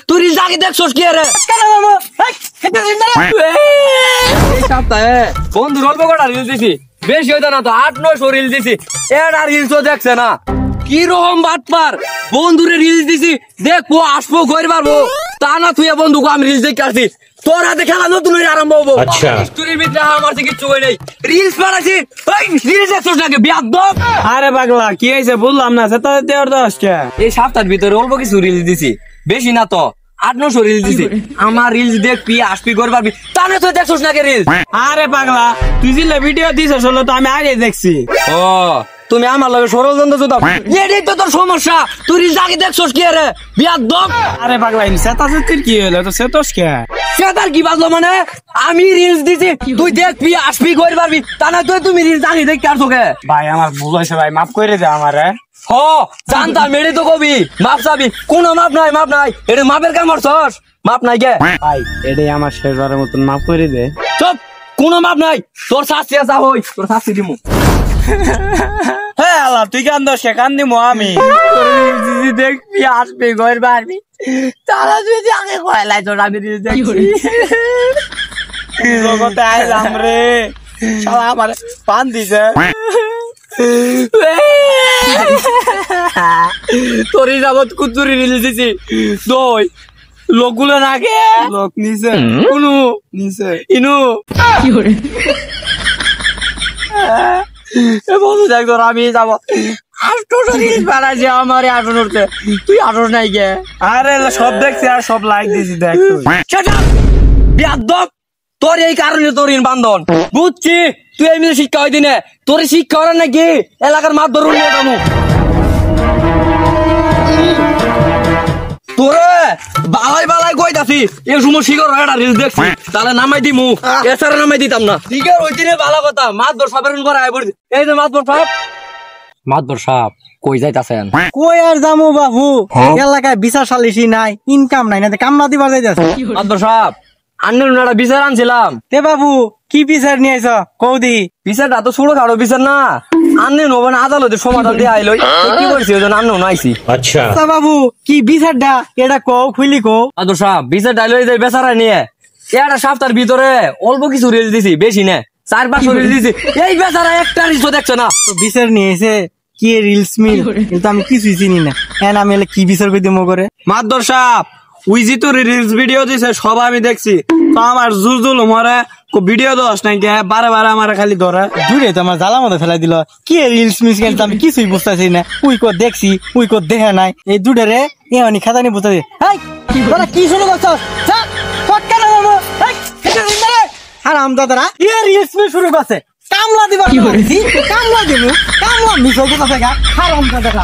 তুই রিলস আগে দেখছস কি রে? এই সপ্তাহে বন্ধু অল্প কটা রিলস দিছি, বেশি হইতো না তো 8-900 রিলস দিছি, এটা রিলসও দেখছে না। কি রকম বাটপার, বন্ধুরে রিলস দিছি দেখবো আসবো ঘরে পারবো, তা না তুই বন্ধুকে আমি রিলস দেখে আসছি। তোর হাতে খেলা নতুন আরম্ভ হবো। স্টোরির ভিতরে আমার থেকে কিছু হই নাই, রিলস বানাইছি। রিলস দেখছস নাকি বিয়াদব? আরে পাগলা কি হয়েছে বললাম না, সেটা দেওয়ার দশ কে। এই সপ্তাহের ভিতরে অল্প কিছু রিলস দিছি, বেশি না তো 8-900 রিলস দিছি। আমার রিলস দেখবি আসবি ঘরে পারবি, তা না তুই দেখছস নাকি রিলস? আরে পাগলা তুই যে ভিডিও দিছিস হলো তো আমি আগে দেখছি। ও তুমি আমার লগে ষড়যন্ত্র চুদাও, এটাই তো তোর সমস্যা। তুই রিলস আগে দেখছস কি রে বিয়াদব? আরে পাগলা সেটা সত্যি কি হলো তো সেতোস কে? সেটার কি বাজলো মানে? আমি রিলস দিছি, তুই দেখবি আসবি ঘরে পারবি, তা না তুই তুমি রিলস আগে দেখতে আসছো কে? ভাই আমার ভুল হয়েছে ভাই, মাফ করে দে আমারে। হ জানতাম মেরে তো কবি মাপ চাবি, কোনো মাপ নাই এটা মাপের কাম করছস, মাপ নাই কে? ভাই এটাই আমার শেষবারের মতন মাফ করে দে। চুপ, কোনো মাপ নাই, তোর শাস্তি আছে হই, তোর শাস্তি দিমু। হ্যাঁ আল্লাহ তুই কান দোষ কান দিমু আমি। দেখবি আসবি ঘরে পারবি, তারা যদি আগে কয়লাই তোর আমি রিলস দেখছি। জগতে আইলাম রে, শালা আমার পান দিছে। তোর যাবত কুতুরি রিলস দিছি, দই লোকগুলো নাকে লোক নিছে কোনু নিছে ইনু বন্ধু দেখ তোর আমি যাবো 800 রিলস বানাইছি আমারে 800 উঠতে, তুই 800 নাই গে? আরে সব দেখছি আর সব লাইক দিছি দেখ তুই। Shut up! বিয়াদব, তোর এই কারণে তোর বান্ধন বুঝছি। তুই এই মিলে শিক্ষা হইতি না, তোর শিক্ষা করার নাকি এলাকার মাছ ধরুন নিয়ে যাবো তোরে বালাই কইতাছি। এই সময় শিখর একটা রিলস দেখছি, তাহলে নামাই দিমু, এছাড়া নামাই দিতাম না। শিখর হইতি না ভালো কথা, মাছ ধর সাপের করা আয় পড়ছি। এই যে মাতবর সাপ কই যাইতাছেন? কই আর যামু বাবু, এলাকায় বিচার সালিশি নাই, ইনকাম নাই, না কামলা দিবার যাইতাছে। মাতবর সাপ আন্নের একটা বিচার আনছিলাম। তে বাবু কি বিচার নিয়ে আইছ কৌদি? বিচারটা তো ছোট খাটো বিচার না, আন্নে নব না আদালতে সমাধান দিয়ে আইলো। কি করছি ওই জন্য আন্নেও নাইছি। আচ্ছা বাবু কি বিচারটা এটা কও, খুইলি কও। মাতবর সাপ বিচার ডাইলো এই যে বেচারা নিয়ে একটা সপ্তাহের ভিতরে অল্প কিছু রিলস দিছি, বেশি না 4-500 রিলস দিছি। এই বেচারা একটা রিলসও দেখছে না। তো বিচার নিয়ে এসে কি রিলস মিল, কিন্তু আমি কিছুই চিনি না, এখন আমি কি বিচার কই দিমু করে? মাদর সাপ উইজি তো রিলস ভিডিও দিছে সব আমি দেখছি, তো আমার জুজুল মরে ভিডিও দোষ নাই কে, বারে আমার খালি ধরে দূরে তো আমার জ্বালা মতো ফেলাই দিল। কি রিলস মিস কিন্তু আমি কিছুই বুঝতেছি না, উই কো দেখছি উই কো দেখে নাই, এই দুডে রে এ অনি খাতানি বুঝতে দে। হাই তোরা কি শুরু করছস? যা ফটকা না মামু, হাই এটা রে হারাম দাদারা এ রিলস মিস শুরু করছে, কামলা দিবা কি কইছি, কামলা দিমু, কামলা মিস হইছে গা হারাম দাদারা।